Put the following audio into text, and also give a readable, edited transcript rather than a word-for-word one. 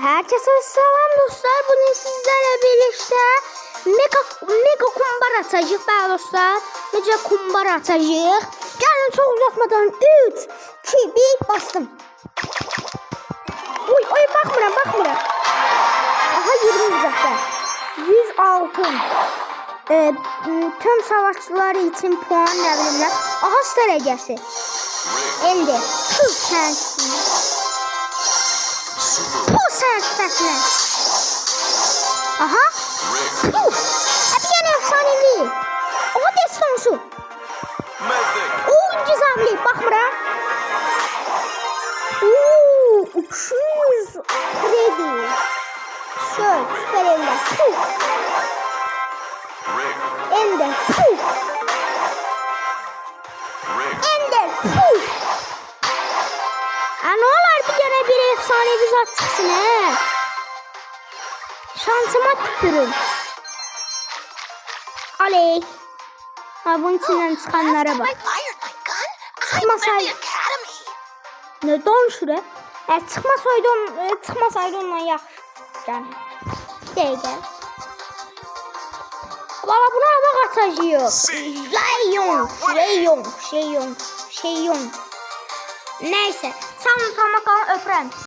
Herkese selam dostlar. Bugün sizlerle birlikte mega kumbar atacağız dostlar. Mega kumbar atacağız. Gelin çok uzatmadan 3, 2, 1 bastım. Oy bakmıram. Aha 20 zaten. 100 altın. Tüm savaşçıları için puan verirler. Aha strategisi. Elde. Çok sensin. Bu sensin. Aha. Hadi gene efsanevi. Oha destansı. Oo gizemli. Bakmıram. Oo 200 kredi. Süper elde. Ender. Ender. Ne olar bir gene bir efsanevi zat çıksın he. Şansıma tükürüm. Aley. Ha bunun içinden çıkanlara bak. Çıkmasaydı. Neden şuraya? Çıkmasaydı ondan yaxşı. Yani. Gel. Valla buna bak atacıyor. Şeyyon. Neyse. Sağ olun, öpürəm.